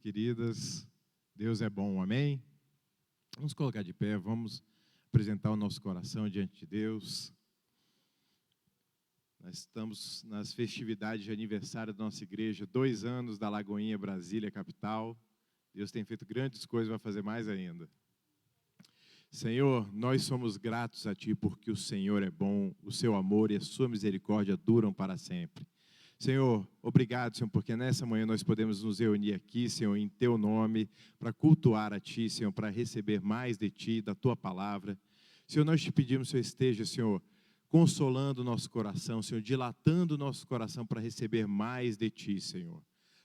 Queridas, Deus é bom, amém? Vamos colocar de pé, vamos apresentar o nosso coração diante de Deus. Nós estamos nas festividades de aniversário da nossa igreja, 2 anos da Lagoinha Brasília, capital. Deus tem feito grandes coisas, vai fazer mais ainda. Senhor, nós somos gratos a Ti porque o Senhor é bom, o Seu amor e a Sua misericórdia duram para sempre. Senhor, obrigado, Senhor, porque nessa manhã nós podemos nos reunir aqui, Senhor, em Teu nome, para cultuar a Ti, Senhor, para receber mais de Ti, da Tua palavra. Senhor, nós Te pedimos, Senhor, esteja, Senhor, consolando o nosso coração, Senhor, dilatando o nosso coração para receber mais de Ti, Senhor.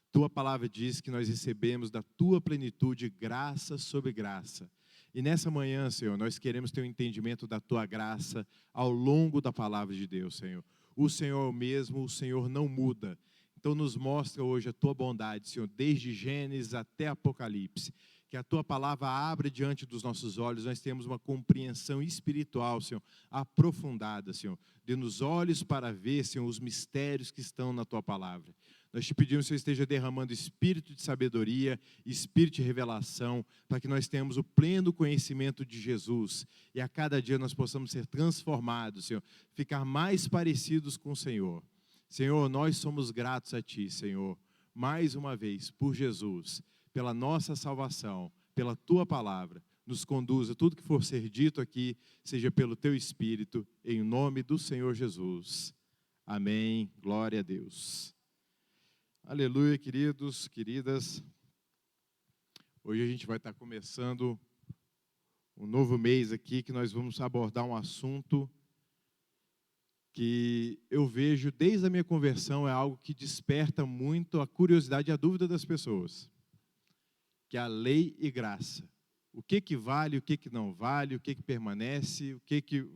Tua palavra diz que nós recebemos da Tua plenitude graça sobre graça. E nessa manhã, Senhor, nós queremos ter um entendimento da Tua graça ao longo da palavra de Deus, Senhor. O Senhor é o mesmo, o Senhor não muda. Então nos mostra hoje a Tua bondade, Senhor, desde Gênesis até Apocalipse. Que a Tua palavra abra diante dos nossos olhos, nós temos uma compreensão espiritual, Senhor, aprofundada, Senhor. Dê-nos olhos para ver, Senhor, os mistérios que estão na Tua palavra. Nós Te pedimos que o Senhor esteja derramando espírito de sabedoria, espírito de revelação, para que nós tenhamos o pleno conhecimento de Jesus. E a cada dia nós possamos ser transformados, Senhor, ficar mais parecidos com o Senhor. Senhor, nós somos gratos a Ti, Senhor, mais uma vez, por Jesus, pela nossa salvação, pela Tua palavra. Nos conduza, tudo que for ser dito aqui, seja pelo Teu Espírito, em nome do Senhor Jesus. Amém. Glória a Deus. Aleluia, queridos, queridas. Hoje a gente vai estar começando um novo mês aqui, que nós vamos abordar um assunto que eu vejo desde a minha conversão, é algo que desperta muito a curiosidade e a dúvida das pessoas, que é a lei e graça. O que vale, o que não vale, o que permanece, o que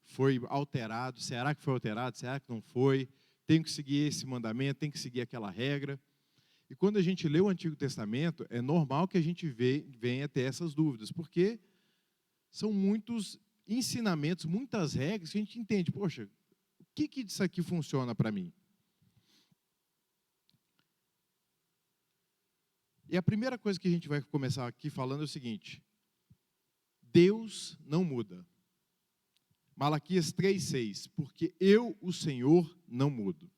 foi alterado, será que foi alterado, será que não foi? Tenho que seguir esse mandamento, tenho que seguir aquela regra. E quando a gente lê o Antigo Testamento, é normal que a gente venha ter essas dúvidas, porque são muitos ensinamentos, muitas regras que a gente entende. Poxa, o que disso aqui funciona para mim? E a primeira coisa que a gente vai começar aqui falando é o seguinte: Deus não muda. Malaquias 3,6, porque eu, o Senhor, não mudo.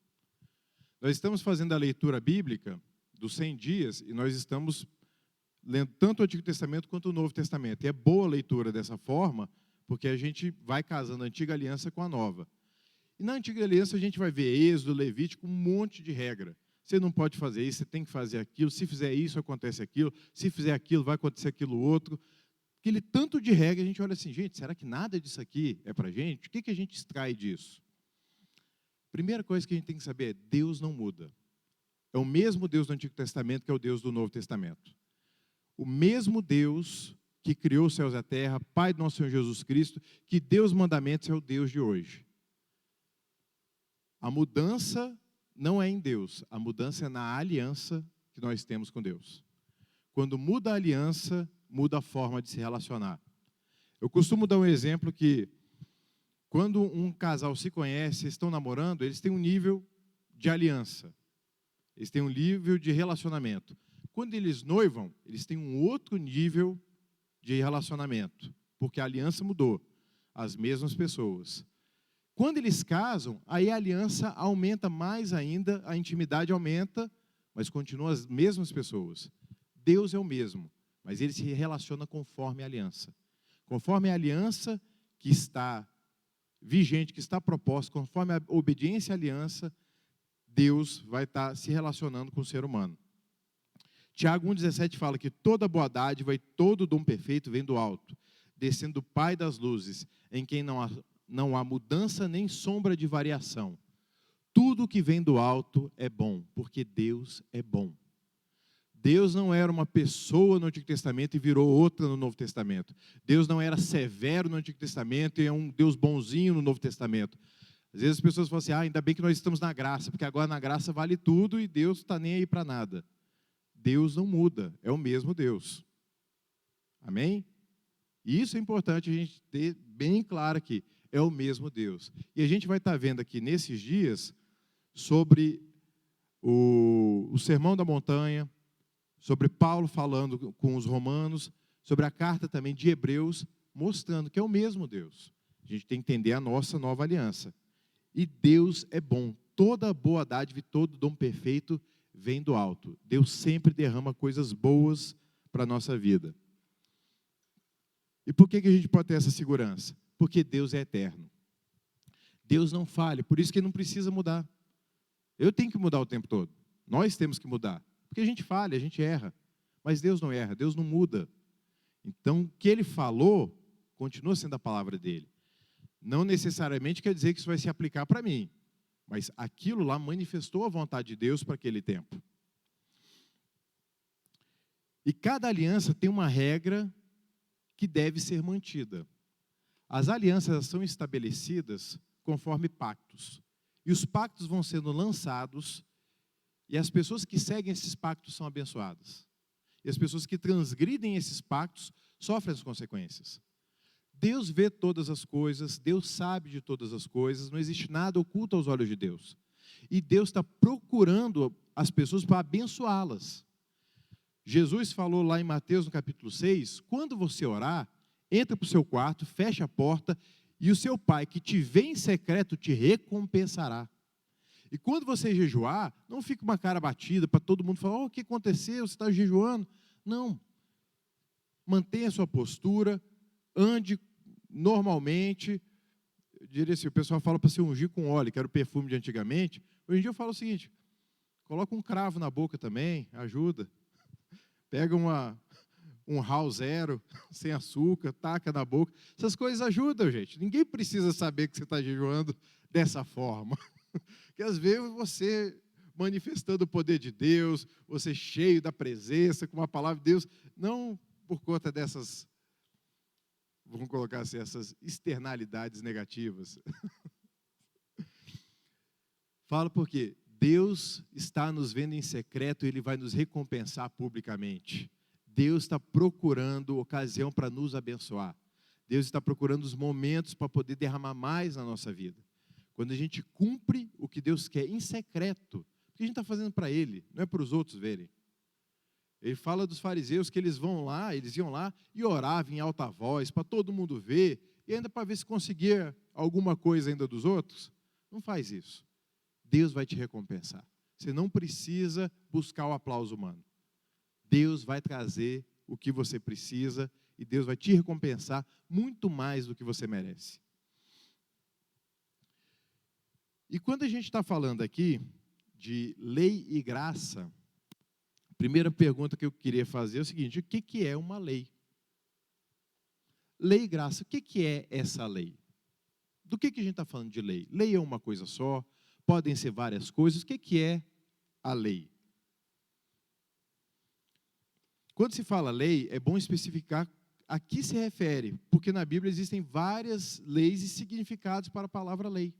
Nós estamos fazendo a leitura bíblica dos 100 dias e nós estamos lendo tanto o Antigo Testamento quanto o Novo Testamento. E é boa a leitura dessa forma, porque a gente vai casando a Antiga Aliança com a Nova. E na Antiga Aliança a gente vai ver Êxodo, Levítico, um monte de regra. Você não pode fazer isso, você tem que fazer aquilo, se fizer isso, acontece aquilo, se fizer aquilo, vai acontecer aquilo outro. Aquele tanto de regra, a gente olha assim, gente, será que nada disso aqui é para a gente? O que a gente extrai disso? Primeira coisa que a gente tem que saber é, Deus não muda. É o mesmo Deus do Antigo Testamento que é o Deus do Novo Testamento. O mesmo Deus que criou os céus e a terra, Pai do nosso Senhor Jesus Cristo, que deu os mandamentos, é o Deus de hoje. A mudança não é em Deus, a mudança é na aliança que nós temos com Deus. Quando muda a aliança, muda a forma de se relacionar. Eu costumo dar um exemplo que, quando um casal se conhece, estão namorando, eles têm um nível de aliança. Eles têm um nível de relacionamento. Quando eles noivam, eles têm um outro nível de relacionamento, porque a aliança mudou, as mesmas pessoas. Quando eles casam, aí a aliança aumenta mais ainda, a intimidade aumenta, mas continuam as mesmas pessoas. Deus é o mesmo, mas ele se relaciona conforme a aliança. Conforme a aliança que está vigente, que está proposta, conforme a obediência à aliança, Deus vai estar se relacionando com o ser humano. Tiago 1,17 fala que toda boa dádiva e todo dom perfeito vem do alto, descendo do Pai das luzes, em quem não há mudança nem sombra de variação. Tudo que vem do alto é bom, porque Deus é bom. Deus não era uma pessoa no Antigo Testamento e virou outra no Novo Testamento. Deus não era severo no Antigo Testamento e é um Deus bonzinho no Novo Testamento. Às vezes as pessoas falam assim, ainda bem que nós estamos na graça, porque agora na graça vale tudo e Deus está nem aí para nada. Deus não muda, é o mesmo Deus. Amém? E isso é importante a gente ter bem claro aqui, é o mesmo Deus. E a gente vai estar vendo aqui nesses dias sobre o Sermão da Montanha, sobre Paulo falando com os romanos, sobre a carta também de Hebreus, mostrando que é o mesmo Deus. A gente tem que entender a nossa nova aliança. E Deus é bom. Toda boa dádiva e todo dom perfeito vem do alto. Deus sempre derrama coisas boas para a nossa vida. E por que a gente pode ter essa segurança? Porque Deus é eterno. Deus não falha, por isso que Ele não precisa mudar. Eu tenho que mudar o tempo todo. Nós temos que mudar. Porque a gente falha, a gente erra. Mas Deus não erra, Deus não muda. Então, o que Ele falou, continua sendo a palavra dEle. Não necessariamente quer dizer que isso vai se aplicar para mim. Mas aquilo lá manifestou a vontade de Deus para aquele tempo. E cada aliança tem uma regra que deve ser mantida. As alianças são estabelecidas conforme pactos. E os pactos vão sendo lançados, e as pessoas que seguem esses pactos são abençoadas. E as pessoas que transgridem esses pactos sofrem as consequências. Deus vê todas as coisas, Deus sabe de todas as coisas, não existe nada oculto aos olhos de Deus. E Deus está procurando as pessoas para abençoá-las. Jesus falou lá em Mateus, no capítulo 6, quando você orar, entra para o seu quarto, fecha a porta, e o seu pai que te vê em secreto te recompensará. E quando você jejuar, não fique uma cara batida para todo mundo falar, o que aconteceu, você está jejuando? Não. Mantenha a sua postura, ande normalmente. Eu diria assim, o pessoal fala para se ungir com óleo, que era o perfume de antigamente. Hoje em dia eu falo o seguinte, coloca um cravo na boca também, ajuda. Pega um Hal Zero, sem açúcar, taca na boca. Essas coisas ajudam, gente. Ninguém precisa saber que você está jejuando dessa forma. Porque às vezes você manifestando o poder de Deus, você cheio da presença, com uma palavra de Deus, não por conta dessas, vamos colocar assim, essas externalidades negativas. Falo porque Deus está nos vendo em secreto e Ele vai nos recompensar publicamente. Deus está procurando ocasião para nos abençoar. Deus está procurando os momentos para poder derramar mais na nossa vida. Quando a gente cumpre o que Deus quer em secreto, porque a gente está fazendo para Ele, não é para os outros verem. Ele fala dos fariseus que eles iam lá e oravam em alta voz, para todo mundo ver, e ainda para ver se conseguia alguma coisa ainda dos outros. Não faz isso. Deus vai te recompensar. Você não precisa buscar o aplauso humano. Deus vai trazer o que você precisa e Deus vai te recompensar muito mais do que você merece. E quando a gente está falando aqui de lei e graça, a primeira pergunta que eu queria fazer é o seguinte, o que é uma lei? Lei e graça, o que é essa lei? Do que a gente está falando de lei? Lei é uma coisa só, podem ser várias coisas, o que é a lei? Quando se fala lei, é bom especificar a que se refere, porque na Bíblia existem várias leis e significados para a palavra lei.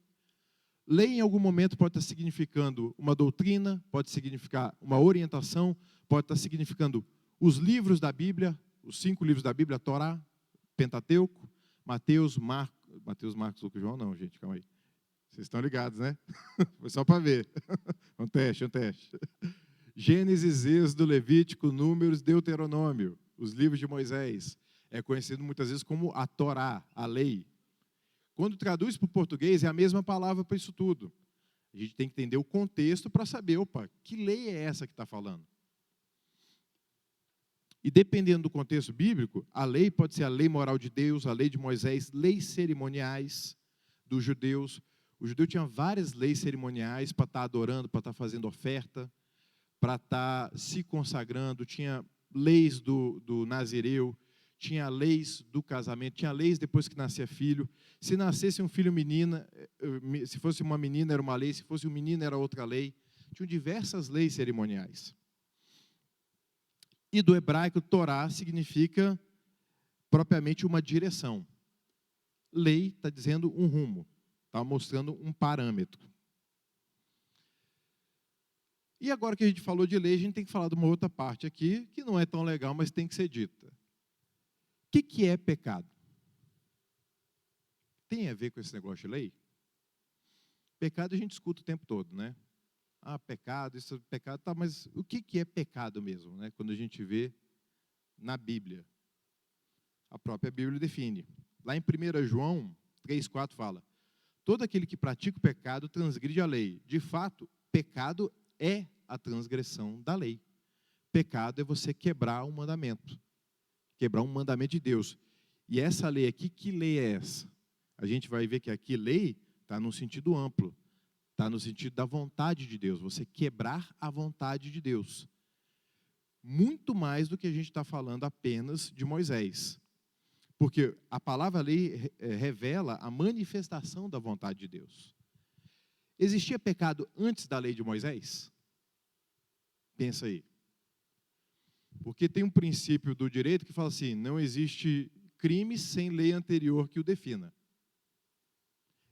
Lei, em algum momento, pode estar significando uma doutrina, pode significar uma orientação, pode estar significando os livros da Bíblia, os 5 livros da Bíblia, Torá, Pentateuco, Mateus, Marcos, Lucas e João, não, gente, calma aí. Vocês estão ligados, né? Foi só para ver. Um teste. Gênesis, Êxodo, Levítico, Números, Deuteronômio, os livros de Moisés. É conhecido muitas vezes como a Torá, a lei. Quando traduz para o português, é a mesma palavra para isso tudo. A gente tem que entender o contexto para saber, que lei é essa que está falando? E dependendo do contexto bíblico, a lei pode ser a lei moral de Deus, a lei de Moisés, leis cerimoniais dos judeus. O judeu tinha várias leis cerimoniais para estar adorando, para estar fazendo oferta, para estar se consagrando. Tinha leis do nazireu, tinha leis do casamento, tinha leis depois que nascia filho. Se nascesse um filho menina, se fosse uma menina era uma lei, se fosse um menino era outra lei. Tinham diversas leis cerimoniais. E do hebraico, Torá significa propriamente uma direção. Lei está dizendo um rumo, está mostrando um parâmetro. E agora que a gente falou de lei, a gente tem que falar de uma outra parte aqui, que não é tão legal, mas tem que ser dita. O que é pecado? Tem a ver com esse negócio de lei? Pecado a gente escuta o tempo todo, né? pecado, isso é pecado, tá, mas o que é pecado mesmo, né? Quando a gente vê na Bíblia. A própria Bíblia define. Lá em 1 João 3,4 fala: todo aquele que pratica o pecado transgride a lei. De fato, pecado é a transgressão da lei. Pecado é você quebrar um mandamento. Quebrar um mandamento de Deus. E essa lei aqui, que lei é essa? A gente vai ver que aqui lei está no sentido amplo. Está no sentido da vontade de Deus. Você quebrar a vontade de Deus. Muito mais do que a gente está falando apenas de Moisés. Porque a palavra lei revela a manifestação da vontade de Deus. Existia pecado antes da lei de Moisés? Pensa aí. Porque tem um princípio do direito que fala assim: não existe crime sem lei anterior que o defina.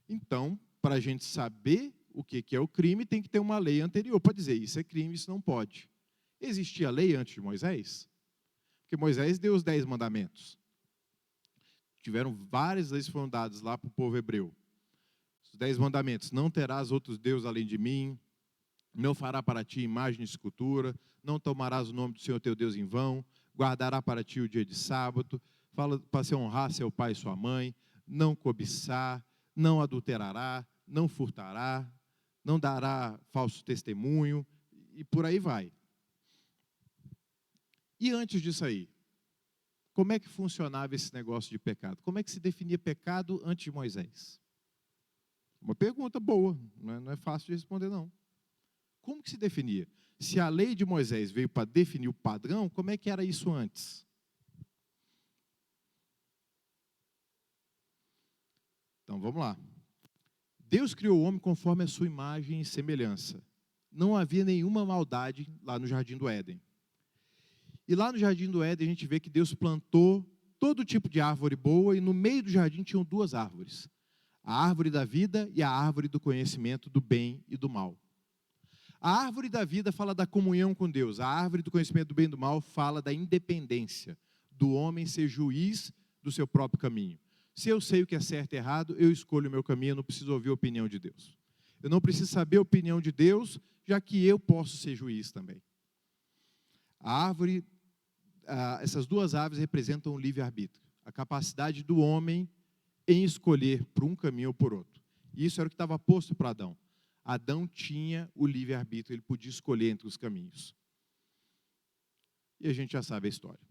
Então, para a gente saber o que é o crime, tem que ter uma lei anterior para dizer isso é crime, isso não pode. Existia lei antes de Moisés? Porque Moisés deu os 10 mandamentos. Tiveram várias leis que foram dadas lá para o povo hebreu. Os 10 mandamentos: não terás outros deuses além de mim, não fará para ti imagem de escultura, não tomarás o nome do Senhor teu Deus em vão, guardará para ti o dia de sábado, fala para se honrar seu pai e sua mãe, não cobiçar, não adulterará, não furtará, não dará falso testemunho, e por aí vai. E antes disso aí, como é que funcionava esse negócio de pecado? Como é que se definia pecado antes de Moisés? Uma pergunta boa, não é fácil de responder, não. Como que se definia? Se a lei de Moisés veio para definir o padrão, como é que era isso antes? Então, vamos lá. Deus criou o homem conforme a sua imagem e semelhança. Não havia nenhuma maldade lá no Jardim do Éden. E lá no Jardim do Éden a gente vê que Deus plantou todo tipo de árvore boa, e no meio do jardim tinham 2 árvores: a árvore da vida e a árvore do conhecimento do bem e do mal. A árvore da vida fala da comunhão com Deus. A árvore do conhecimento do bem e do mal fala da independência, do homem ser juiz do seu próprio caminho. Se eu sei o que é certo e errado, eu escolho o meu caminho, eu não preciso ouvir a opinião de Deus. Eu não preciso saber a opinião de Deus, já que eu posso ser juiz também. Essas 2 árvores representam o livre-arbítrio, a capacidade do homem em escolher por um caminho ou por outro. E isso era o que estava posto para Adão. Adão tinha o livre-arbítrio, ele podia escolher entre os caminhos. E a gente já sabe a história.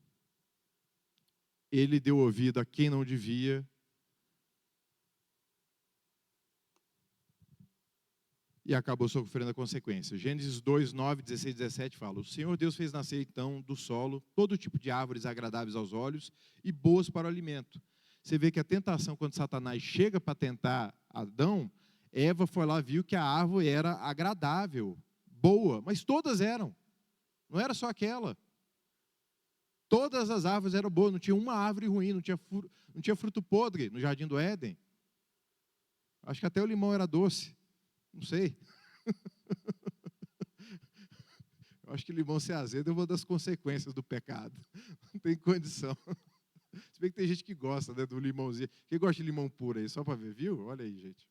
Ele deu ouvido a quem não devia. E acabou sofrendo a consequência. Gênesis 2, 9, 16, 17 fala: o Senhor Deus fez nascer então do solo todo tipo de árvores agradáveis aos olhos e boas para o alimento. Você vê que a tentação, quando Satanás chega para tentar Adão, Eva foi lá, viu que a árvore era agradável, boa, mas todas eram. Não era só aquela. Todas as árvores eram boas, não tinha uma árvore ruim, não tinha fruto podre no Jardim do Éden. Acho que até o limão era doce. Não sei. Eu acho que limão ser azedo é uma das consequências do pecado. Não tem condição. Se bem que tem gente que gosta, né, do limãozinho. Quem gosta de limão puro aí? Só para ver, viu? Olha aí, gente.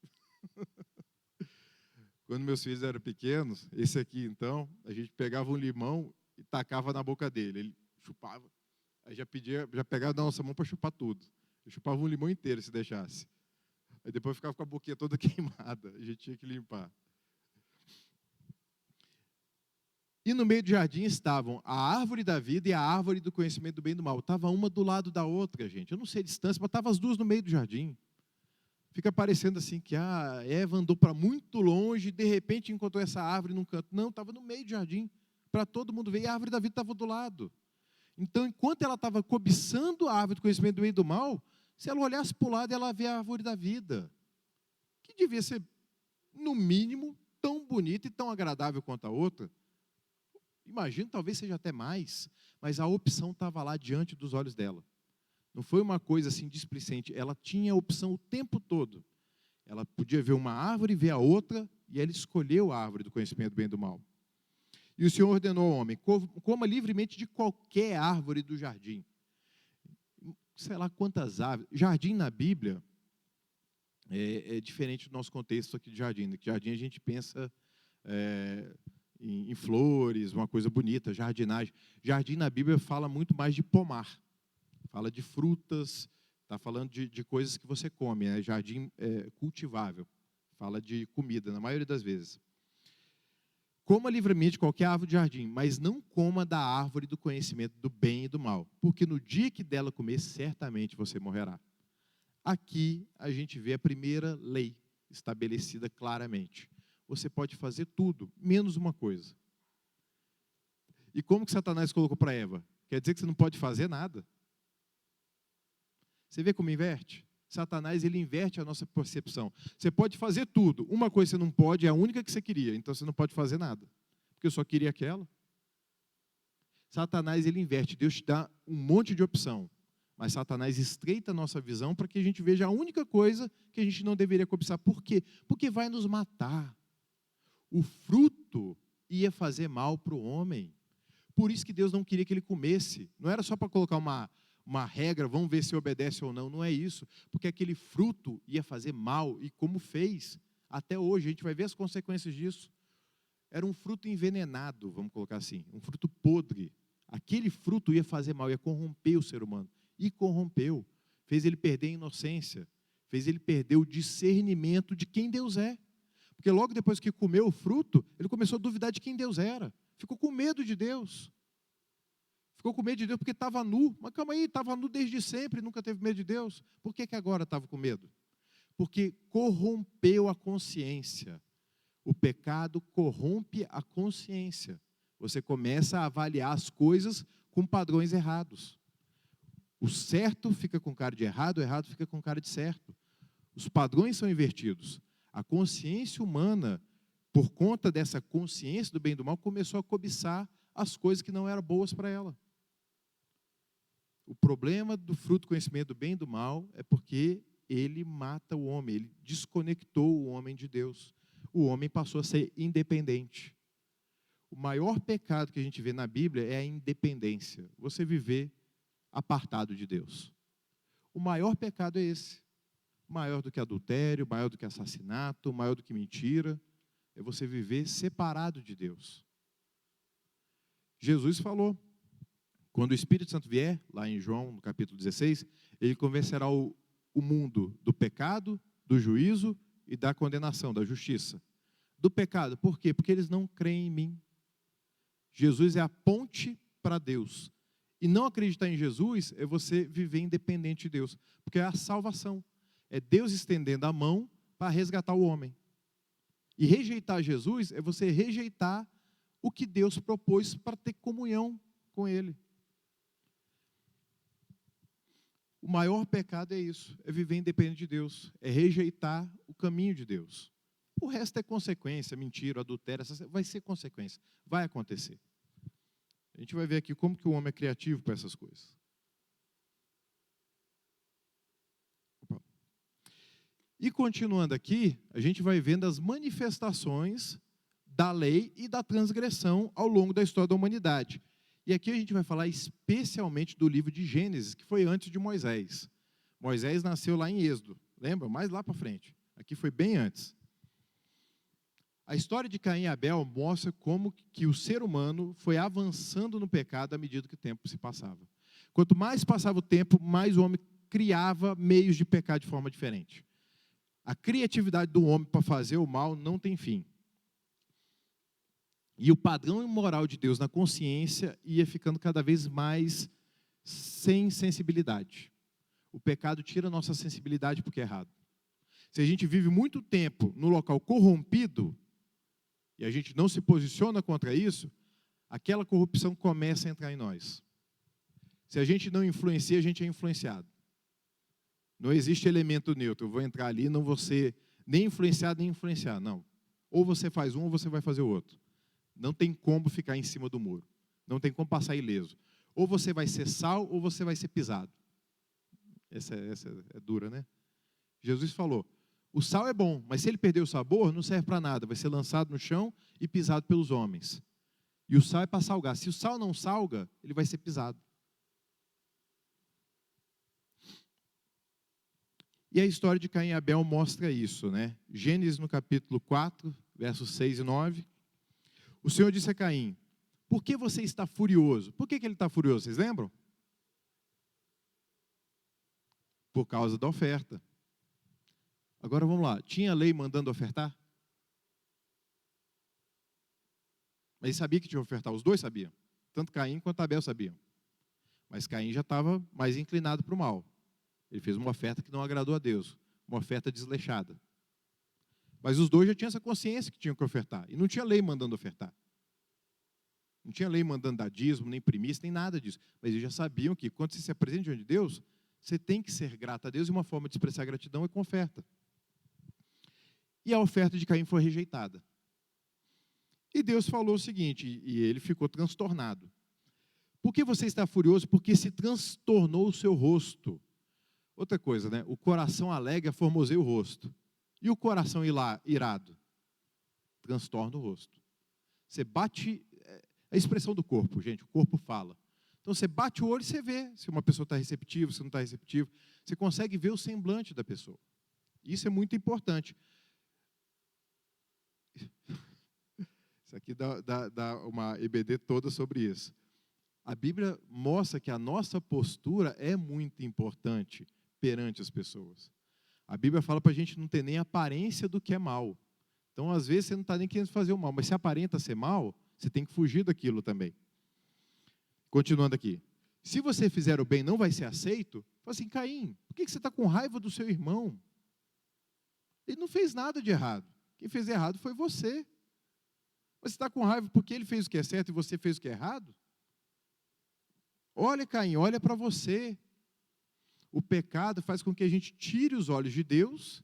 Quando meus filhos eram pequenos, esse aqui, então, a gente pegava um limão e tacava na boca dele. Ele chupava. Aí já pegava da nossa mão para chupar tudo. Eu chupava um limão inteiro, se deixasse. Aí depois ficava com a boquinha toda queimada. A gente tinha que limpar. E no meio do jardim estavam a árvore da vida e a árvore do conhecimento do bem e do mal. Estava uma do lado da outra, gente. Eu não sei a distância, mas estavam as 2 no meio do jardim. Fica parecendo assim que a Eva andou para muito longe e de repente encontrou essa árvore num canto. Não, estava no meio do jardim, para todo mundo ver. E a árvore da vida estava do lado. Então, enquanto ela estava cobiçando a árvore do conhecimento do bem e do mal, se ela olhasse para o lado, ela vê a árvore da vida, que devia ser, no mínimo, tão bonita e tão agradável quanto a outra. Imagino, talvez seja até mais, mas a opção estava lá diante dos olhos dela. Não foi uma coisa assim displicente, ela tinha a opção o tempo todo. Ela podia ver uma árvore, ver a outra, e ela escolheu a árvore do conhecimento do bem e do mal. E o Senhor ordenou ao homem: coma livremente de qualquer árvore do jardim. Sei lá quantas árvores. Jardim na Bíblia é diferente do nosso contexto aqui de jardim. No jardim a gente pensa em flores, uma coisa bonita, jardinagem. Jardim na Bíblia fala muito mais de pomar, fala de frutas, está falando de coisas que você come, né? Jardim cultivável, fala de comida, na maioria das vezes. Coma livremente qualquer árvore de jardim, mas não coma da árvore do conhecimento do bem e do mal, porque no dia que dela comer, certamente você morrerá. Aqui a gente vê a primeira lei estabelecida claramente. Você pode fazer tudo, menos uma coisa. E como que Satanás colocou para Eva? Quer dizer que você não pode fazer nada? Você vê como inverte? Satanás, ele inverte a nossa percepção. Você pode fazer tudo. Uma coisa você não pode, é a única que você queria. Então você não pode fazer nada. Porque eu só queria aquela. Satanás, ele inverte. Deus te dá um monte de opção. Mas Satanás estreita a nossa visão para que a gente veja a única coisa que a gente não deveria cobiçar. Por quê? Porque vai nos matar. O fruto ia fazer mal para o homem. Por isso que Deus não queria que ele comesse. Não era só para colocar uma regra, vamos ver se obedece ou não. Não é isso. Porque aquele fruto ia fazer mal, e como fez, até hoje, a gente vai ver as consequências disso. Era um fruto envenenado, vamos colocar assim, um fruto podre. Aquele fruto ia fazer mal, ia corromper o ser humano. E corrompeu. Fez ele perder a inocência. Fez ele perder o discernimento de quem Deus é. Porque logo depois que comeu o fruto, ele começou a duvidar de quem Deus era. Ficou com medo de Deus. Ficou com medo de Deus porque estava nu. Mas calma aí, estava nu desde sempre, nunca teve medo de Deus. Por que agora estava com medo? Porque corrompeu a consciência. O pecado corrompe a consciência. Você começa a avaliar as coisas com padrões errados. O certo fica com cara de errado, o errado fica com cara de certo. Os padrões são invertidos. A consciência humana, por conta dessa consciência do bem e do mal, começou a cobiçar as coisas que não eram boas para ela. O problema do fruto do conhecimento do bem e do mal é porque ele mata o homem, ele desconectou o homem de Deus. O homem passou a ser independente. O maior pecado que a gente vê na Bíblia é a independência. Você viver apartado de Deus. O maior pecado é esse. Maior do que adultério, maior do que assassinato, maior do que mentira. É você viver separado de Deus. Jesus falou, quando o Espírito Santo vier, lá em João, no capítulo 16, ele convencerá o mundo do pecado, do juízo e da condenação, da justiça. Do pecado, por quê? Porque eles não creem em mim. Jesus é a ponte para Deus. E não acreditar em Jesus é você viver independente de Deus, porque é a salvação. É Deus estendendo a mão para resgatar o homem. E rejeitar Jesus é você rejeitar o que Deus propôs para ter comunhão com Ele. O maior pecado é isso, é viver independente de Deus, é rejeitar o caminho de Deus. O resto é consequência, mentira, adultério, vai ser consequência, vai acontecer. A gente vai ver aqui como que o homem é criativo para essas coisas. E continuando aqui, a gente vai vendo as manifestações da lei e da transgressão ao longo da história da humanidade. E aqui a gente vai falar especialmente do livro de Gênesis, que foi antes de Moisés. Moisés nasceu lá em Êxodo, lembra? Mais lá para frente. Aqui foi bem antes. A história de Caim e Abel mostra como que o ser humano foi avançando no pecado à medida que o tempo se passava. Quanto mais passava o tempo, mais o homem criava meios de pecar de forma diferente. A criatividade do homem para fazer o mal não tem fim. E o padrão moral de Deus na consciência ia ficando cada vez mais sem sensibilidade. O pecado tira a nossa sensibilidade porque é errado. Se a gente vive muito tempo no local corrompido, e a gente não se posiciona contra isso, aquela corrupção começa a entrar em nós. Se a gente não influencia, a gente é influenciado. Não existe elemento neutro. Eu vou entrar ali e não vou ser nem influenciado, nem influenciar. Não. Ou você faz um, ou você vai fazer o outro. Não tem como ficar em cima do muro. Não tem como passar ileso. Ou você vai ser sal, ou você vai ser pisado. Essa é dura, né? Jesus falou, o sal é bom, mas se ele perder o sabor, não serve para nada. Vai ser lançado no chão e pisado pelos homens. E o sal é para salgar. Se o sal não salga, ele vai ser pisado. E a história de Caim e Abel mostra isso, né? Gênesis no capítulo 4, versos 6 e 9. O Senhor disse a Caim: por que você está furioso? Por que ele está furioso? Vocês lembram? Por causa da oferta. Agora vamos lá. Tinha lei mandando ofertar? Mas ele sabia que tinha que ofertar. Os dois sabiam. Tanto Caim quanto Abel sabiam. Mas Caim já estava mais inclinado para o mal. Ele fez uma oferta que não agradou a Deus. Uma oferta desleixada. Mas os dois já tinham essa consciência que tinham que ofertar. E não tinha lei mandando ofertar. Não tinha lei mandando dar dízimo, nem primícia, nem nada disso. Mas eles já sabiam que quando você se apresenta diante de Deus, você tem que ser grato a Deus, e uma forma de expressar gratidão é com oferta. E a oferta de Caim foi rejeitada. E Deus falou o seguinte, e ele ficou transtornado. Por que você está furioso? Porque se transtornou o seu rosto. Outra coisa, né? O coração alegre formoseia o rosto. E o coração irado? Transtorna o rosto. Você bate... A expressão do corpo, gente, o corpo fala. Então, você bate o olho e você vê se uma pessoa está receptiva, se não está receptiva. Você consegue ver o semblante da pessoa. Isso é muito importante. Isso aqui dá uma EBD toda sobre isso. A Bíblia mostra que a nossa postura é muito importante perante as pessoas. A Bíblia fala para a gente não ter nem aparência do que é mal. Então, às vezes, você não está nem querendo fazer o mal, mas se aparenta ser mal, você tem que fugir daquilo também. Continuando aqui. Se você fizer o bem, não vai ser aceito? Fala assim, Caim, por que você está com raiva do seu irmão? Ele não fez nada de errado. Quem fez errado foi você. Mas você está com raiva porque ele fez o que é certo e você fez o que é errado? Olha, Caim, olha para você. O pecado faz com que a gente tire os olhos de Deus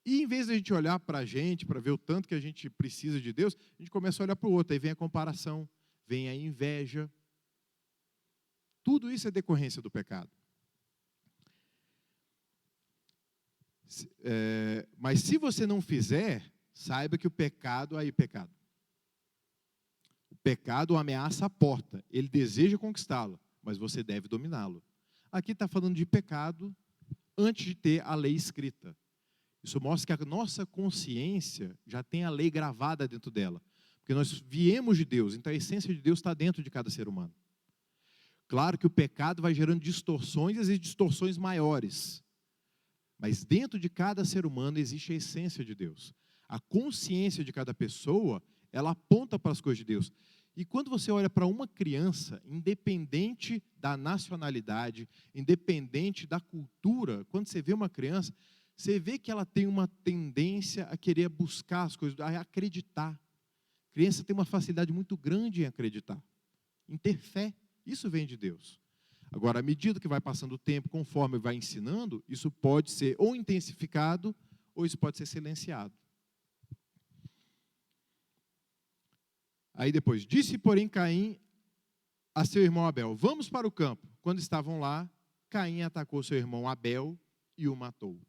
e, em vez de a gente olhar para a gente, para ver o tanto que a gente precisa de Deus, a gente começa a olhar para o outro. Aí vem a comparação, vem a inveja. Tudo isso é decorrência do pecado. Mas se você não fizer, saiba que o pecado, pecado. O pecado ameaça a porta, ele deseja conquistá-la, mas você deve dominá-lo. Aqui está falando de pecado antes de ter a lei escrita. Isso mostra que a nossa consciência já tem a lei gravada dentro dela. Porque nós viemos de Deus, então a essência de Deus está dentro de cada ser humano. Claro que o pecado vai gerando distorções, e existem distorções maiores. Mas dentro de cada ser humano existe a essência de Deus. A consciência de cada pessoa, ela aponta para as coisas de Deus. E quando você olha para uma criança, independente da nacionalidade, independente da cultura, quando você vê uma criança, você vê que ela tem uma tendência a querer buscar as coisas, a acreditar. A criança tem uma facilidade muito grande em acreditar, em ter fé. Isso vem de Deus. Agora, à medida que vai passando o tempo, conforme vai ensinando, isso pode ser ou intensificado, ou isso pode ser silenciado. Aí depois, disse, porém, Caim a seu irmão Abel, vamos para o campo. Quando estavam lá, Caim atacou seu irmão Abel e o matou.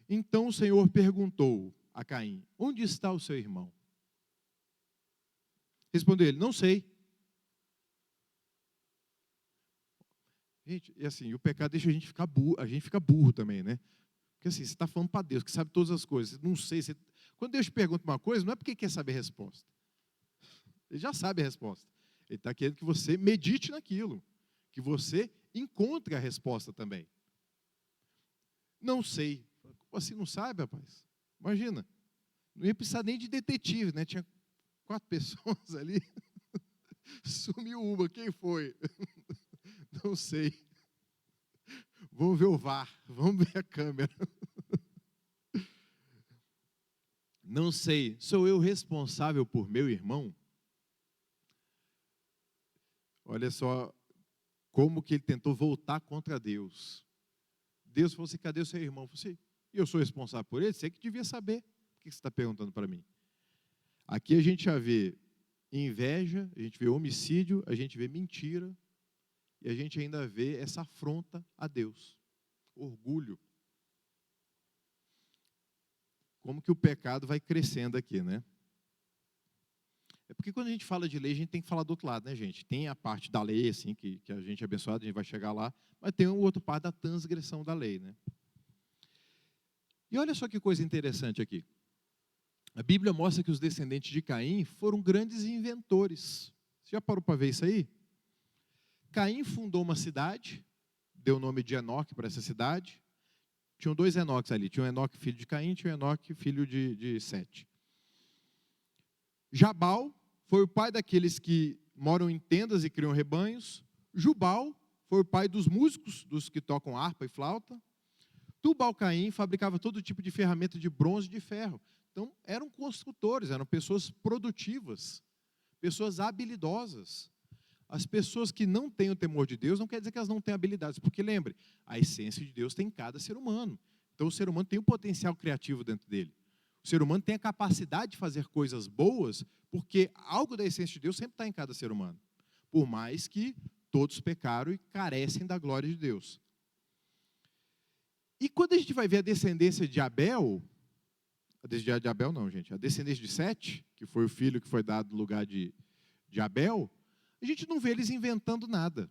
Então o Senhor perguntou a Caim, onde está o seu irmão? Respondeu ele, não sei. Gente, e assim, o pecado deixa a gente ficar burro também, né? Porque assim, você está falando para Deus, que sabe todas as coisas. Não sei, quando Deus te pergunta uma coisa, não é porque quer saber a resposta. Ele já sabe a resposta. Ele está querendo que você medite naquilo, que você encontre a resposta também. Não sei. Como assim não sabe, rapaz? Imagina. Não ia precisar nem de detetive, né? Tinha 4 pessoas ali. Sumiu uma. Quem foi? Não sei. Vamos ver o VAR. Vamos ver a câmera. Não sei. Sou eu responsável por meu irmão? Olha só como que ele tentou voltar contra Deus. Deus falou assim, cadê o seu irmão? Eu falei assim, eu sou responsável por ele? Você que devia saber. Por que você está perguntando para mim? Aqui a gente já vê inveja, a gente vê homicídio, a gente vê mentira, e a gente ainda vê essa afronta a Deus. Orgulho. Como que o pecado vai crescendo aqui, né? É porque quando a gente fala de lei, a gente tem que falar do outro lado, né, gente? Tem a parte da lei, assim, que a gente é abençoado, a gente vai chegar lá, mas tem o outro parte da transgressão da lei, né? E olha só que coisa interessante aqui. A Bíblia mostra que os descendentes de Caim foram grandes inventores. Você já parou para ver isso aí? Caim fundou uma cidade, deu o nome de Enoque para essa cidade. Tinham dois Enoques ali. Tinha um Enoque, filho de Caim, tinha um Enoque, filho de Sete. Jabal foi o pai daqueles que moram em tendas e criam rebanhos. Jubal foi o pai dos músicos, dos que tocam harpa e flauta. Tubal-Caim fabricava todo tipo de ferramenta de bronze e de ferro. Então, eram construtores, eram pessoas produtivas, pessoas habilidosas. As pessoas que não têm o temor de Deus, não quer dizer que elas não têm habilidades, porque lembre, a essência de Deus tem em cada ser humano. Então, o ser humano tem um potencial criativo dentro dele. O ser humano tem a capacidade de fazer coisas boas, porque algo da essência de Deus sempre está em cada ser humano. Por mais que todos pecaram e carecem da glória de Deus. E quando a gente vai ver a descendência de Abel, a descendência de Sete, que foi o filho que foi dado no lugar de Abel, a gente não vê eles inventando nada.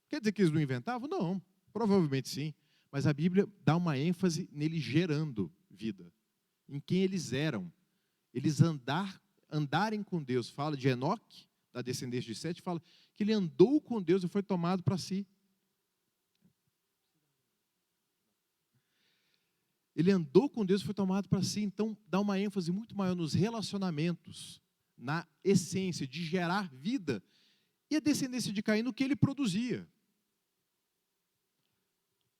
Quer dizer que eles não inventavam? Não, provavelmente sim. Mas a Bíblia dá uma ênfase neles gerando vida, em quem eles eram. Eles andarem com Deus. Fala de Enoque, da descendência de Sete, fala que ele andou com Deus e foi tomado para si. Ele andou com Deus e foi tomado para si. Então, dá uma ênfase muito maior nos relacionamentos, na essência de gerar vida. E a descendência de Caim no que ele produzia.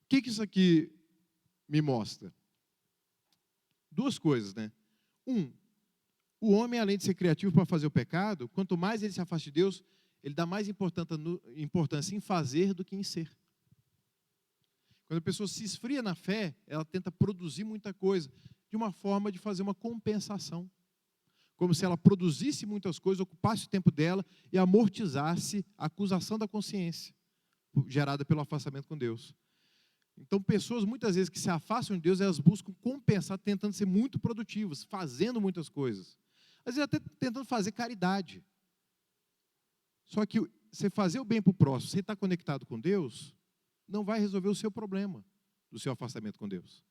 O que isso aqui me mostra? Duas coisas, né? O homem, além de ser criativo para fazer o pecado, quanto mais ele se afasta de Deus, ele dá mais importância em fazer do que em ser. Quando a pessoa se esfria na fé, ela tenta produzir muita coisa, de uma forma de fazer uma compensação. Como se ela produzisse muitas coisas, ocupasse o tempo dela e amortizasse a acusação da consciência, gerada pelo afastamento com Deus. Então, pessoas muitas vezes que se afastam de Deus, elas buscam compensar, tentando ser muito produtivas, fazendo muitas coisas. Às vezes até tentando fazer caridade. Só que você fazer o bem para o próximo, sem estar conectado com Deus, não vai resolver o seu problema do seu afastamento com Deus.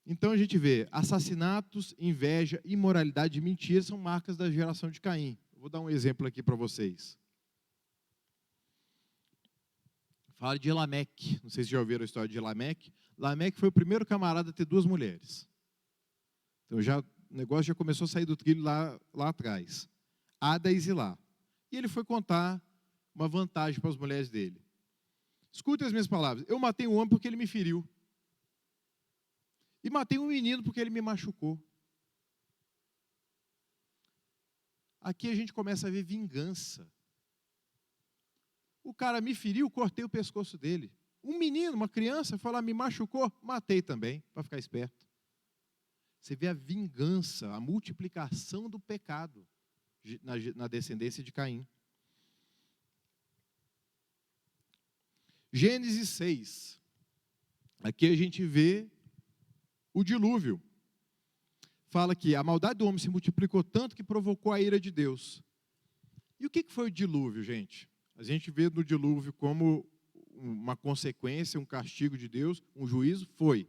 Então a gente vê assassinatos, inveja, imoralidade e mentira são marcas da geração de Caim. Vou dar um exemplo aqui para vocês. Fala de Lameque. Não sei se já ouviram a história de Lameque. Lameque foi o primeiro camarada a ter duas mulheres. Então o negócio já começou a sair do trilho lá atrás. Ada e Zilá. E ele foi contar uma vantagem para as mulheres dele. Escutem as minhas palavras. Eu matei um homem porque ele me feriu. E matei um menino porque ele me machucou. Aqui a gente começa a ver vingança. O cara me feriu, cortei o pescoço dele. Um menino, uma criança, foi lá, me machucou, matei também, para ficar esperto. Você vê a vingança, a multiplicação do pecado na descendência de Caim. Gênesis 6. Aqui a gente vê o dilúvio. Fala que a maldade do homem se multiplicou tanto que provocou a ira de Deus. E o que foi o dilúvio, gente? A gente vê no dilúvio como uma consequência, um castigo de Deus, um juízo, foi.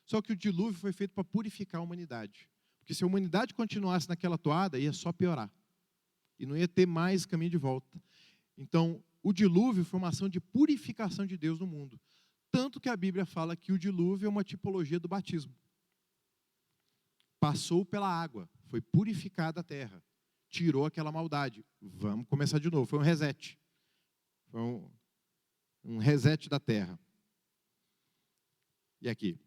Só que o dilúvio foi feito para purificar a humanidade. Porque se a humanidade continuasse naquela toada, ia só piorar. E não ia ter mais caminho de volta. Então, o dilúvio foi uma ação de purificação de Deus no mundo. Tanto que a Bíblia fala que o dilúvio é uma tipologia do batismo. Passou pela água, foi purificada a terra, tirou aquela maldade. Vamos começar de novo, foi um reset. Foi um reset da terra. E aqui.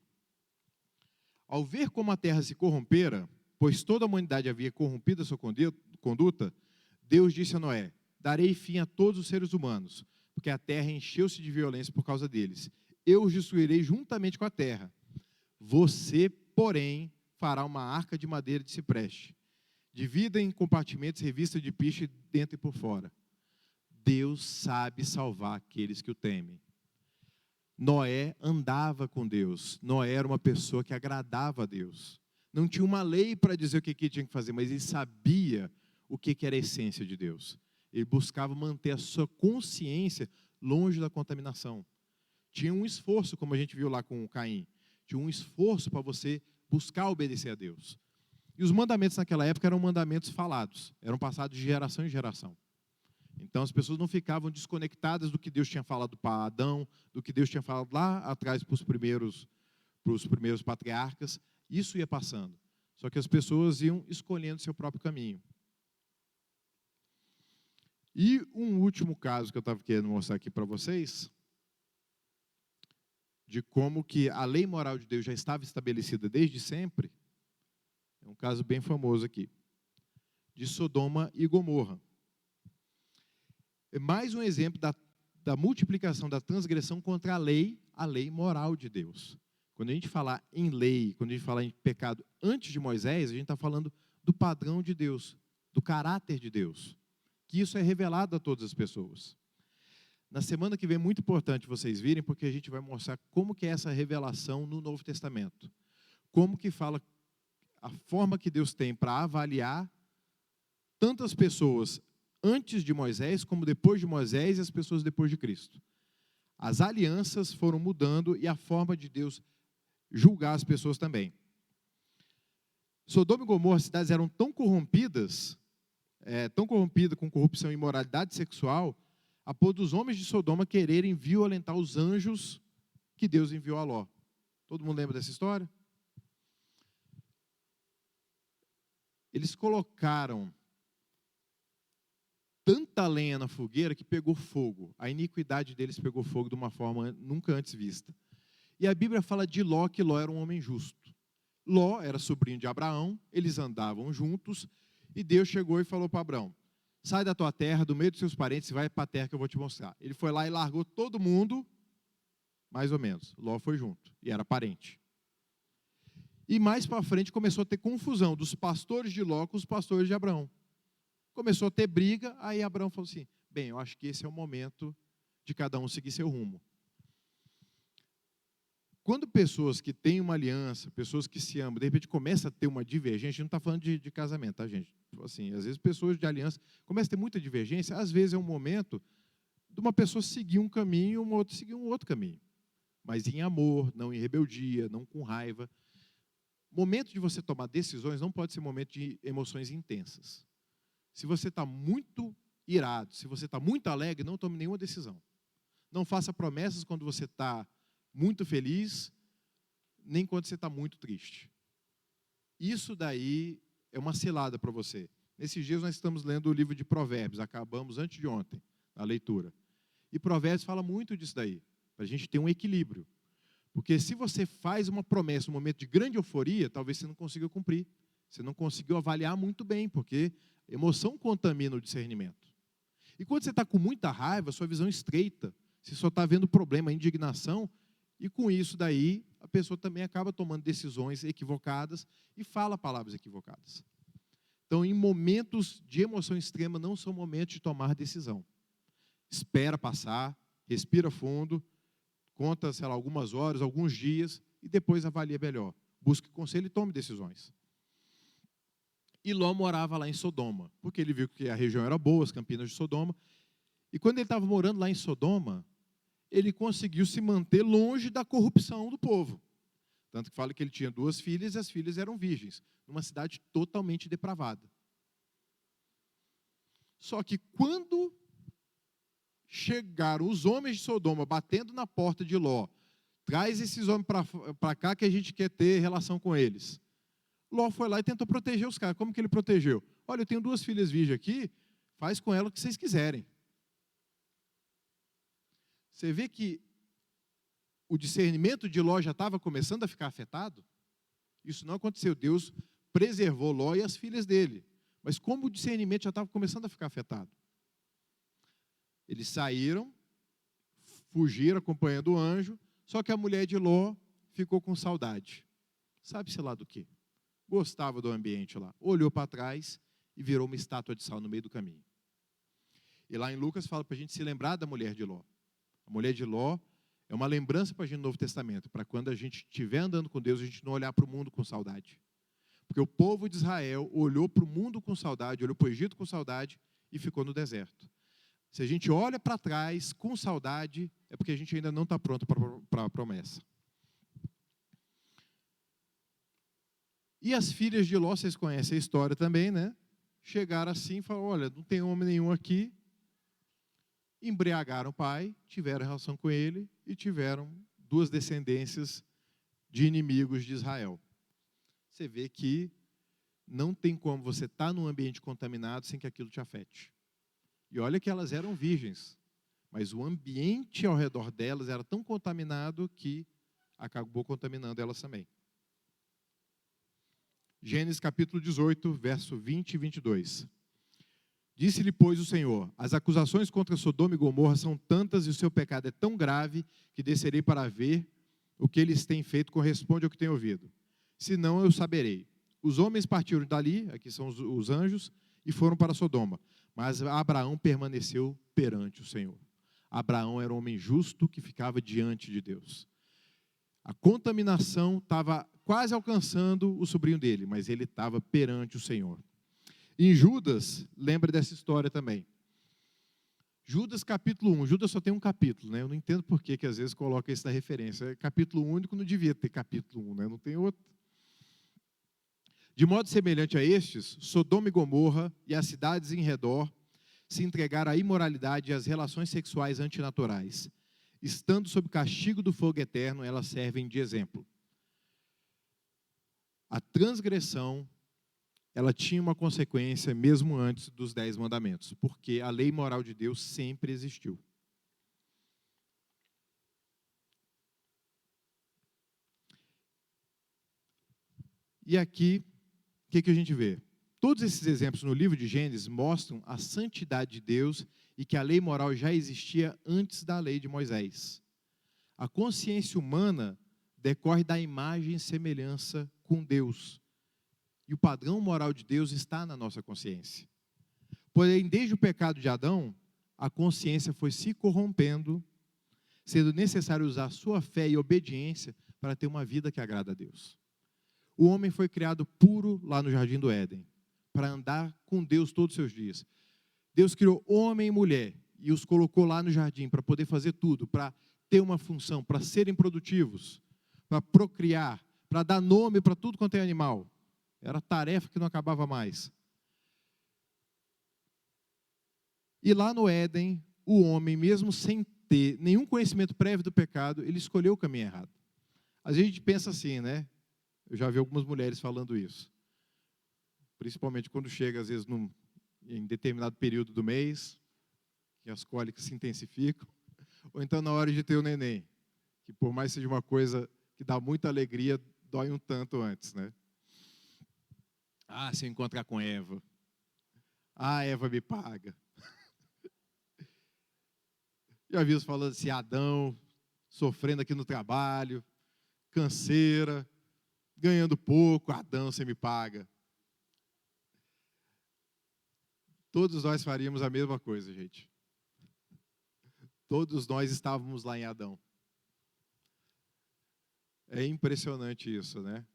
Ao ver como a terra se corrompera, pois toda a humanidade havia corrompido a sua conduta, Deus disse a Noé: darei fim a todos os seres humanos, porque a terra encheu-se de violência por causa deles. Eu os destruirei juntamente com a terra. Você, porém, fará uma arca de madeira de cipreste. Divida em compartimentos revista de piche dentro e por fora. Deus sabe salvar aqueles que o temem. Noé andava com Deus. Noé era uma pessoa que agradava a Deus. Não tinha uma lei para dizer o que tinha que fazer, mas ele sabia o que era a essência de Deus. Ele buscava manter a sua consciência longe da contaminação. Tinha um esforço, como a gente viu lá com o Caim. Tinha um esforço para você buscar obedecer a Deus. E os mandamentos naquela época eram mandamentos falados, eram passados de geração em geração. Então as pessoas não ficavam desconectadas do que Deus tinha falado para Adão, do que Deus tinha falado lá atrás para os primeiros patriarcas. Isso ia passando. Só que as pessoas iam escolhendo seu próprio caminho. E um último caso que eu estava querendo mostrar aqui para vocês, de como que a lei moral de Deus já estava estabelecida desde sempre, é um caso bem famoso aqui, de Sodoma e Gomorra. É mais um exemplo da multiplicação da transgressão contra a lei moral de Deus. Quando a gente falar em lei, quando a gente falar em pecado antes de Moisés, a gente está falando do padrão de Deus, do caráter de Deus, que isso é revelado a todas as pessoas. Na semana que vem é muito importante vocês virem, porque a gente vai mostrar como que é essa revelação no Novo Testamento. Como que fala a forma que Deus tem para avaliar tantas pessoas antes de Moisés, como depois de Moisés e as pessoas depois de Cristo. As alianças foram mudando e a forma de Deus julgar as pessoas também. Sodoma e Gomorra, as cidades eram tão corrompidas com corrupção e imoralidade sexual, a ponto dos homens de Sodoma quererem violentar os anjos que Deus enviou a Ló. Todo mundo lembra dessa história? Eles colocaram tanta lenha na fogueira que pegou fogo. A iniquidade deles pegou fogo de uma forma nunca antes vista. E a Bíblia fala de Ló, que Ló era um homem justo. Ló era sobrinho de Abraão, eles andavam juntos, e Deus chegou e falou para Abraão: sai da tua terra, do meio dos seus parentes, e vai para a terra que eu vou te mostrar. Ele foi lá e largou todo mundo, mais ou menos. Ló foi junto, e era parente. E mais para frente começou a ter confusão dos pastores de Ló com os pastores de Abraão. Começou a ter briga, aí Abraão falou assim: bem, eu acho que esse é o momento de cada um seguir seu rumo. Quando pessoas que têm uma aliança, pessoas que se amam, de repente começa a ter uma divergência, a gente não está falando de casamento, tá, gente? Assim, às vezes pessoas de aliança começam a ter muita divergência, às vezes é um momento de uma pessoa seguir um caminho e uma outra seguir um outro caminho. Mas em amor, não em rebeldia, não com raiva. Momento de você tomar decisões não pode ser momento de emoções intensas. Se você está muito irado, se você está muito alegre, não tome nenhuma decisão. Não faça promessas quando você está muito feliz, nem quando você está muito triste. Isso daí é uma cilada para você. Nesses dias nós estamos lendo o livro de Provérbios, acabamos antes de ontem, a leitura. E Provérbios fala muito disso daí, para a gente ter um equilíbrio. Porque se você faz uma promessa, um momento de grande euforia, talvez você não consiga cumprir. Você não conseguiu avaliar muito bem, porque emoção contamina o discernimento. E quando você está com muita raiva, sua visão estreita, você só está vendo problema, indignação, e com isso daí, a pessoa também acaba tomando decisões equivocadas e fala palavras equivocadas. Então, em momentos de emoção extrema, não são momentos de tomar decisão. Espera passar, respira fundo, conta, sei lá, algumas horas, alguns dias, e depois avalia melhor. Busque conselho e tome decisões. E Ló morava lá em Sodoma, porque ele viu que a região era boa, as campinas de Sodoma. E quando ele estava morando lá em Sodoma, ele conseguiu se manter longe da corrupção do povo. Tanto que fala que ele tinha 2 filhas e as filhas eram virgens, numa cidade totalmente depravada. Só que quando chegaram os homens de Sodoma batendo na porta de Ló, traz esses homens para cá que a gente quer ter relação com eles. Ló foi lá e tentou proteger os caras. Como que ele protegeu? Olha, eu tenho 2 filhas virgens aqui, faz com elas o que vocês quiserem. Você vê que o discernimento de Ló já estava começando a ficar afetado? Isso não aconteceu. Deus preservou Ló e as filhas dele. Mas como o discernimento já estava começando a ficar afetado? Eles saíram, fugiram acompanhando o anjo, só que a mulher de Ló ficou com saudade. Sabe-se lá do quê? Gostava do ambiente lá. Olhou para trás e virou uma estátua de sal no meio do caminho. E lá em Lucas fala para a gente se lembrar da mulher de Ló. A mulher de Ló é uma lembrança para a gente no Novo Testamento, para quando a gente estiver andando com Deus, a gente não olhar para o mundo com saudade. Porque o povo de Israel olhou para o mundo com saudade, olhou para o Egito com saudade e ficou no deserto. Se a gente olha para trás com saudade, é porque a gente ainda não está pronto para a promessa. E as filhas de Ló, vocês conhecem a história também, né? Chegaram assim e falaram, olha, não tem homem nenhum aqui. Embriagaram o pai, tiveram relação com ele e tiveram 2 descendências de inimigos de Israel. Você vê que não tem como você estar num ambiente contaminado sem que aquilo te afete. E olha que elas eram virgens, mas o ambiente ao redor delas era tão contaminado que acabou contaminando elas também. Gênesis capítulo 18, verso 20 e 22. Disse-lhe, pois, o Senhor, as acusações contra Sodoma e Gomorra são tantas e o seu pecado é tão grave que descerei para ver o que eles têm feito corresponde ao que tenho ouvido. Senão eu saberei. Os homens partiram dali, aqui são os anjos, e foram para Sodoma. Mas Abraão permaneceu perante o Senhor. Abraão era um homem justo que ficava diante de Deus. A contaminação estava quase alcançando o sobrinho dele, mas ele estava perante o Senhor. Em Judas, lembra dessa história também. Judas capítulo 1, Judas só tem um capítulo, né? Eu não entendo por que às vezes coloca isso na referência. É capítulo único, não devia ter capítulo 1, né? Não tem outro. De modo semelhante a estes, Sodoma e Gomorra e as cidades em redor se entregaram à imoralidade e às relações sexuais antinaturais. Estando sob castigo do fogo eterno, elas servem de exemplo. A transgressão, ela tinha uma consequência mesmo antes dos 10 mandamentos, porque a lei moral de Deus sempre existiu. E aqui, o que a gente vê? Todos esses exemplos no livro de Gênesis mostram a santidade de Deus e que a lei moral já existia antes da lei de Moisés. A consciência humana decorre da imagem e semelhança com Deus. E o padrão moral de Deus está na nossa consciência. Porém, desde o pecado de Adão, a consciência foi se corrompendo, sendo necessário usar sua fé e obediência para ter uma vida que agrada a Deus. O homem foi criado puro lá no Jardim do Éden, para andar com Deus todos os seus dias. Deus criou homem e mulher e os colocou lá no jardim para poder fazer tudo, para ter uma função, para serem produtivos, para procriar, para dar nome para tudo quanto é animal. Era tarefa que não acabava mais. E lá no Éden, o homem, mesmo sem ter nenhum conhecimento prévio do pecado, ele escolheu o caminho errado. Às vezes a gente pensa assim, né? Eu já vi algumas mulheres falando isso. Principalmente quando chega, às vezes, em determinado período do mês, que as cólicas se intensificam, ou então na hora de ter o neném, que por mais seja uma coisa que dá muita alegria, dói um tanto antes, né? Ah, se eu encontrar com Eva. Ah, Eva me paga. Já vi os falando assim, Adão, sofrendo aqui no trabalho, canseira, ganhando pouco, Adão, você me paga. Todos nós faríamos a mesma coisa, gente. Todos nós estávamos lá em Adão. É impressionante isso, né?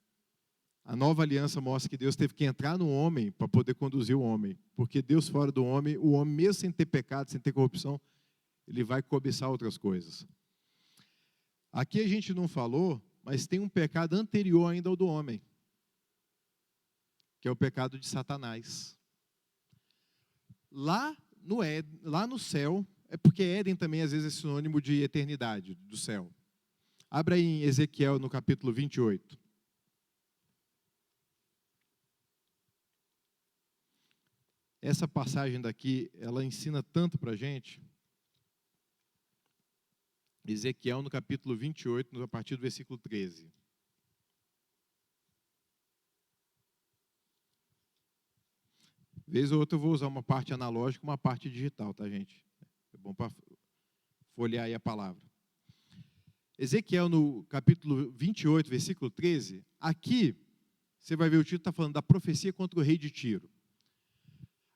A nova aliança mostra que Deus teve que entrar no homem para poder conduzir o homem. Porque Deus fora do homem, o homem mesmo sem ter pecado, sem ter corrupção, ele vai cobiçar outras coisas. Aqui a gente não falou, mas tem um pecado anterior ainda ao do homem, que é o pecado de Satanás. Lá no céu, é porque Éden também às vezes é sinônimo de eternidade, do céu. Abra aí em Ezequiel no capítulo 28. Essa passagem daqui, ela ensina tanto para a gente. Ezequiel no capítulo 28, a partir do versículo 13. Vez ou outra eu vou usar uma parte analógica e uma parte digital, tá, gente? É bom para folhear aí a palavra. Ezequiel no capítulo 28, versículo 13. Aqui, você vai ver o título está falando da profecia contra o rei de Tiro.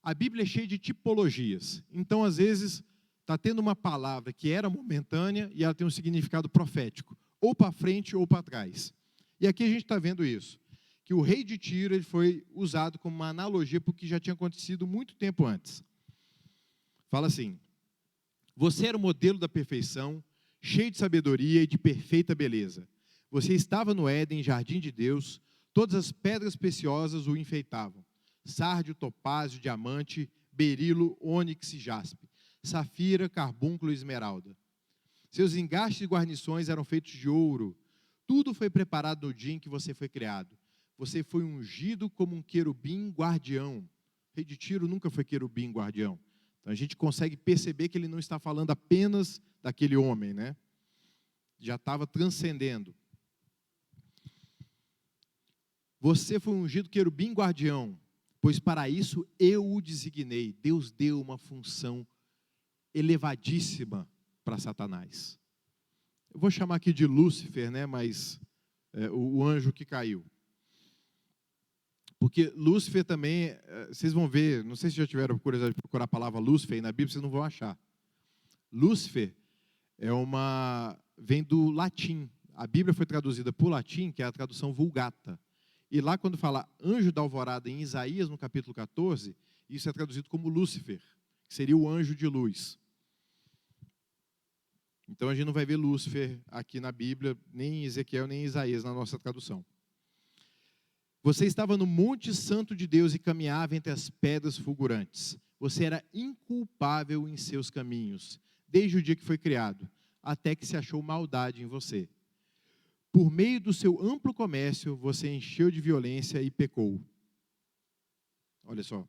A Bíblia é cheia de tipologias. Então, às vezes, está tendo uma palavra que era momentânea e ela tem um significado profético. Ou para frente ou para trás. E aqui a gente está vendo isso. Que o rei de Tiro ele foi usado como uma analogia para o que já tinha acontecido muito tempo antes. Fala assim, você era o modelo da perfeição, cheio de sabedoria e de perfeita beleza. Você estava no Éden, jardim de Deus, Todas as pedras preciosas o enfeitavam: sárdio, topázio, diamante, berilo, ônix e jaspe, safira, carbúnculo e esmeralda. Seus engastes e guarnições eram feitos de ouro. Tudo foi preparado no dia em que você foi criado. Você foi ungido como um querubim guardião. O rei de Tiro nunca foi querubim guardião. Então a gente consegue perceber que ele não está falando apenas daquele homem, né? Já estava transcendendo. Você foi ungido querubim guardião, pois para isso eu o designei. Deus deu uma função elevadíssima para Satanás. Eu vou chamar aqui de Lúcifer, né? Mas o anjo que caiu. Porque Lúcifer também, vocês vão ver, não sei se já tiveram curiosidade de procurar a palavra Lúcifer aí na Bíblia, vocês não vão achar. Lúcifer vem do latim. A Bíblia foi traduzida por latim, que é a tradução Vulgata. E lá quando fala anjo da alvorada em Isaías, no capítulo 14, isso é traduzido como Lúcifer, que seria o anjo de luz. Então a gente não vai ver Lúcifer aqui na Bíblia, nem em Ezequiel, nem em Isaías, na nossa tradução. Você estava no Monte Santo de Deus e caminhava entre as pedras fulgurantes. Você era inculpável em seus caminhos, desde o dia que foi criado, até que se achou maldade em você. Por meio do seu amplo comércio, você encheu de violência e pecou. Olha só.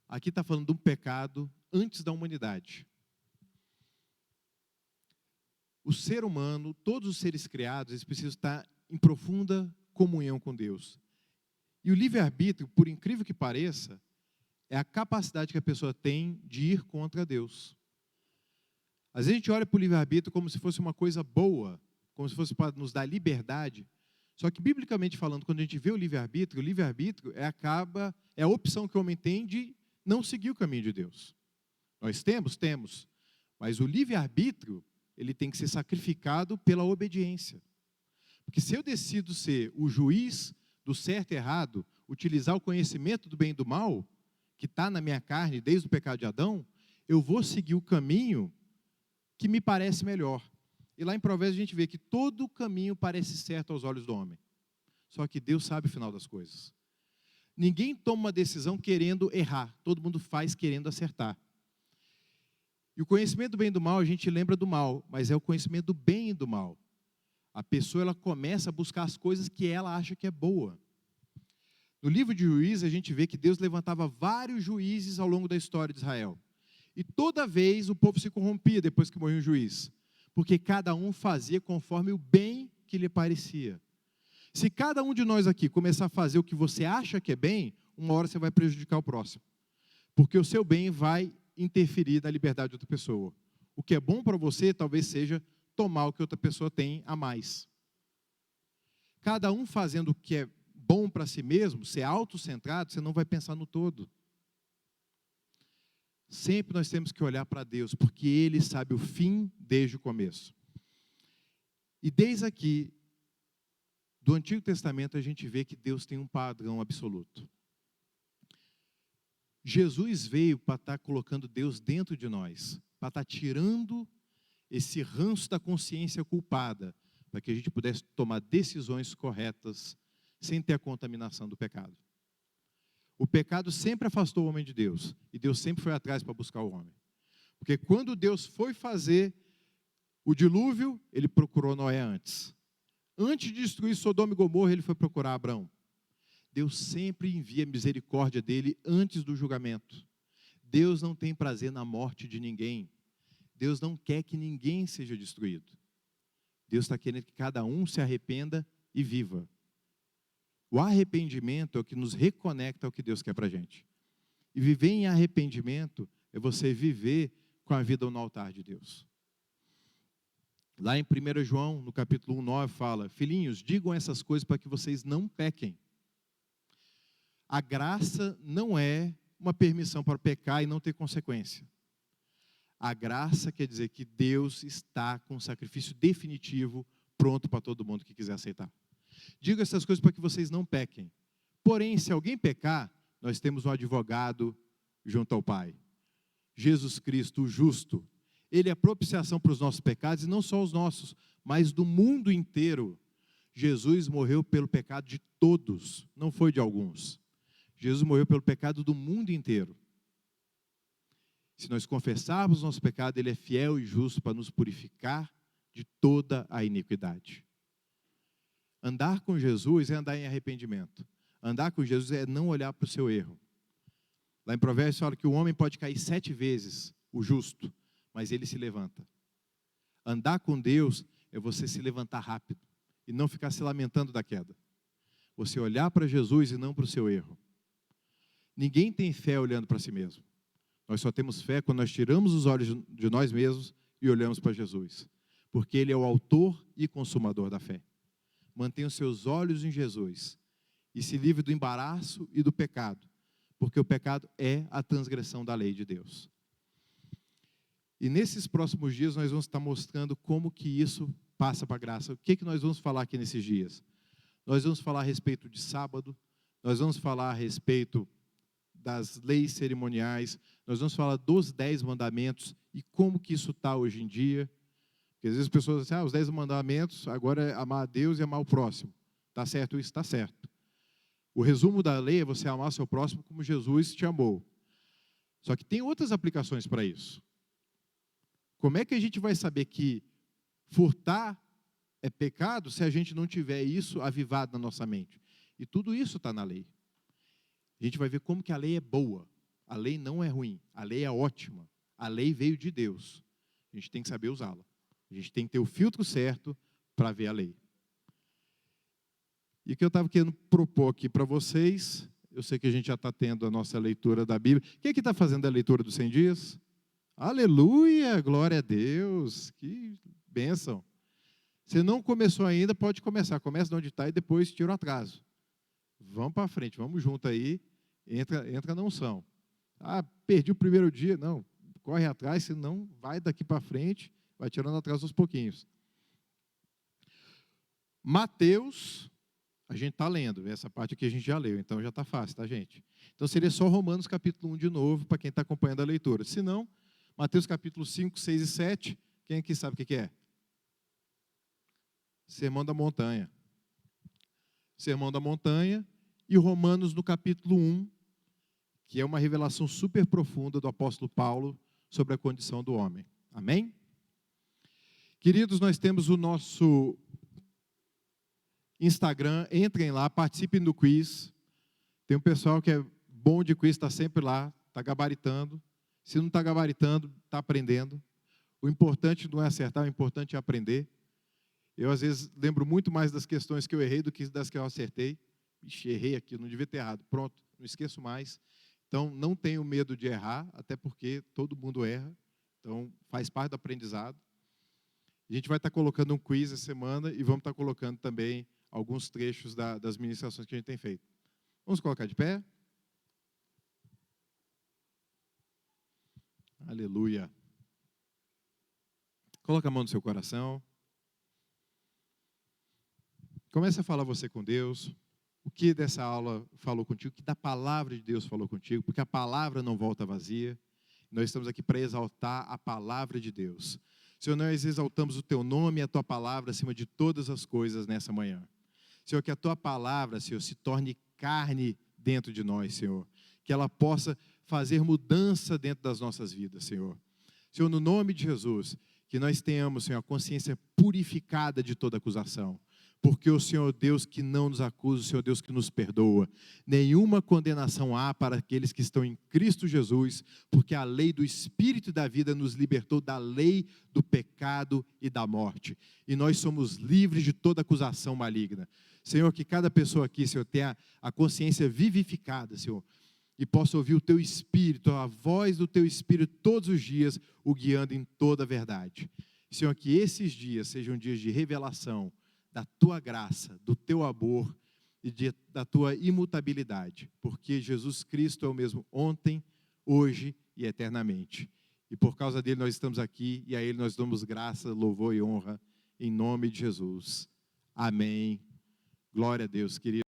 Aqui está falando de um pecado antes da humanidade. O ser humano, todos os seres criados, eles precisam estar em profunda comunhão com Deus. E o livre-arbítrio, por incrível que pareça, é a capacidade que a pessoa tem de ir contra Deus. Às vezes a gente olha para o livre-arbítrio como se fosse uma coisa boa, como se fosse para nos dar liberdade. Só que, biblicamente falando, quando a gente vê o livre-arbítrio é a opção que o homem tem de não seguir o caminho de Deus. Nós temos, mas o livre-arbítrio, ele tem que ser sacrificado pela obediência. Porque se eu decido ser o juiz do certo e errado, utilizar o conhecimento do bem e do mal, que está na minha carne desde o pecado de Adão, eu vou seguir o caminho que me parece melhor. E lá em Provérbios a gente vê que todo caminho parece certo aos olhos do homem. Só que Deus sabe o final das coisas. Ninguém toma uma decisão querendo errar, todo mundo faz querendo acertar. E o conhecimento do bem e do mal, a gente lembra do mal, mas é o conhecimento do bem e do mal. A pessoa ela começa a buscar as coisas que ela acha que é boa. No livro de Juízes, a gente vê que Deus levantava vários juízes ao longo da história de Israel. E toda vez o povo se corrompia depois que morria um juiz, porque cada um fazia conforme o bem que lhe parecia. Se cada um de nós aqui começar a fazer o que você acha que é bem, uma hora você vai prejudicar o próximo. Porque o seu bem vai interferir na liberdade de outra pessoa. O que é bom para você talvez seja tomar o que outra pessoa tem a mais. Cada um fazendo o que é bom para si mesmo, ser autocentrado, você não vai pensar no todo. Sempre nós temos que olhar para Deus, porque Ele sabe o fim desde o começo. E desde aqui, do Antigo Testamento, a gente vê que Deus tem um padrão absoluto. Jesus veio para estar colocando Deus dentro de nós, para estar tirando esse ranço da consciência culpada, para que a gente pudesse tomar decisões corretas, sem ter a contaminação do pecado. O pecado sempre afastou o homem de Deus, e Deus sempre foi atrás para buscar o homem. Porque quando Deus foi fazer o dilúvio, Ele procurou Noé antes. Antes de destruir Sodoma e Gomorra, Ele foi procurar Abraão. Deus sempre envia a misericórdia dEle antes do julgamento. Deus não tem prazer na morte de ninguém. Deus não quer que ninguém seja destruído. Deus está querendo que cada um se arrependa e viva. O arrependimento é o que nos reconecta ao que Deus quer para a gente. E viver em arrependimento é você viver com a vida no altar de Deus. Lá em 1 João, no capítulo 1:9, fala: filhinhos, digam essas coisas para que vocês não pequem. A graça não é uma permissão para pecar e não ter consequência. A graça quer dizer que Deus está com um sacrifício definitivo pronto para todo mundo que quiser aceitar. Digo essas coisas para que vocês não pequem. Porém, se alguém pecar, nós temos um advogado junto ao Pai. Jesus Cristo, o justo. Ele é a propiciação para os nossos pecados, e não só os nossos, mas do mundo inteiro. Jesus morreu pelo pecado de todos, não foi de alguns. Jesus morreu pelo pecado do mundo inteiro. Se nós confessarmos nosso pecado, Ele é fiel e justo para nos purificar de toda a iniquidade. Andar com Jesus é andar em arrependimento. Andar com Jesus é não olhar para o seu erro. Lá em Provérbios fala que o homem pode cair 7 vezes, o justo, mas ele se levanta. Andar com Deus é você se levantar rápido e não ficar se lamentando da queda. Você olhar para Jesus e não para o seu erro. Ninguém tem fé olhando para si mesmo. Nós só temos fé quando nós tiramos os olhos de nós mesmos e olhamos para Jesus. Porque Ele é o autor e consumador da fé. Mantenha os seus olhos em Jesus e se livre do embaraço e do pecado. Porque o pecado é a transgressão da lei de Deus. E nesses próximos dias nós vamos estar mostrando como que isso passa para a graça. O que nós vamos falar aqui nesses dias? Nós vamos falar a respeito de sábado, nós vamos falar a respeito das leis cerimoniais, nós vamos falar dos 10 mandamentos e como que isso está hoje em dia. Porque às vezes as pessoas dizem, os 10 mandamentos agora é amar a Deus e amar o próximo. Está certo isso? Está certo. O resumo da lei é você amar o seu próximo como Jesus te amou. Só que tem outras aplicações para isso. Como é que a gente vai saber que furtar é pecado se a gente não tiver isso avivado na nossa mente? E tudo isso está na lei. A gente vai ver como que a lei é boa. A lei não é ruim. A lei é ótima. A lei veio de Deus. A gente tem que saber usá-la. A gente tem que ter o filtro certo para ver a lei. E o que eu estava querendo propor aqui para vocês, eu sei que a gente já está tendo a nossa leitura da Bíblia. Quem aqui está fazendo a leitura dos 100 dias? Aleluia, glória a Deus, que bênção. Se não começou ainda, pode começar. Começa de onde está e depois tira o atraso. Vamos para frente, vamos junto aí, entra na unção. Perdi o primeiro dia. Não, corre atrás, senão vai daqui para frente, vai tirando atraso aos pouquinhos. Mateus, a gente está lendo, essa parte aqui a gente já leu, então já está fácil, tá, gente? Então seria só Romanos capítulo 1 de novo, para quem está acompanhando a leitura. Se não, Mateus capítulo 5, 6 e 7, quem aqui sabe o que é? Sermão da Montanha. Sermão da Montanha e Romanos no capítulo 1, que é uma revelação super profunda do apóstolo Paulo sobre a condição do homem. Amém? Queridos, nós temos o nosso Instagram, entrem lá, participem do quiz. Tem um pessoal que é bom de quiz, está sempre lá, está gabaritando. Se não está gabaritando, está aprendendo. O importante não é acertar, o importante é aprender. Eu, às vezes, lembro muito mais das questões que eu errei do que das que eu acertei. Ixi, errei aqui, não devia ter errado. Pronto, não esqueço mais. Então, não tenho medo de errar, até porque todo mundo erra. Então, faz parte do aprendizado. A gente vai estar colocando um quiz essa semana e vamos estar colocando também alguns trechos das ministrações que a gente tem feito. Vamos colocar de pé? Aleluia. Coloca a mão no seu coração. Comece a falar você com Deus. O que dessa aula falou contigo, o que da palavra de Deus falou contigo, porque a palavra não volta vazia. Nós estamos aqui para exaltar a palavra de Deus. Senhor, nós exaltamos o Teu nome e a Tua palavra acima de todas as coisas nessa manhã. Senhor, que a Tua palavra, Senhor, se torne carne dentro de nós, Senhor. Que ela possa fazer mudança dentro das nossas vidas, Senhor. Senhor, no nome de Jesus, que nós tenhamos, Senhor, a consciência purificada de toda acusação. Porque o Senhor Deus que não nos acusa, o Senhor Deus que nos perdoa. Nenhuma condenação há para aqueles que estão em Cristo Jesus, porque a lei do Espírito e da vida nos libertou da lei do pecado e da morte. E nós somos livres de toda acusação maligna. Senhor, que cada pessoa aqui, Senhor, tenha a consciência vivificada, Senhor, e possa ouvir o Teu Espírito, a voz do Teu Espírito todos os dias, o guiando em toda a verdade. Senhor, que esses dias sejam dias de revelação, da Tua graça, do Teu amor e da Tua imutabilidade, porque Jesus Cristo é o mesmo ontem, hoje e eternamente. E por causa dele nós estamos aqui e a Ele nós damos graça, louvor e honra em nome de Jesus. Amém. Glória a Deus, querido.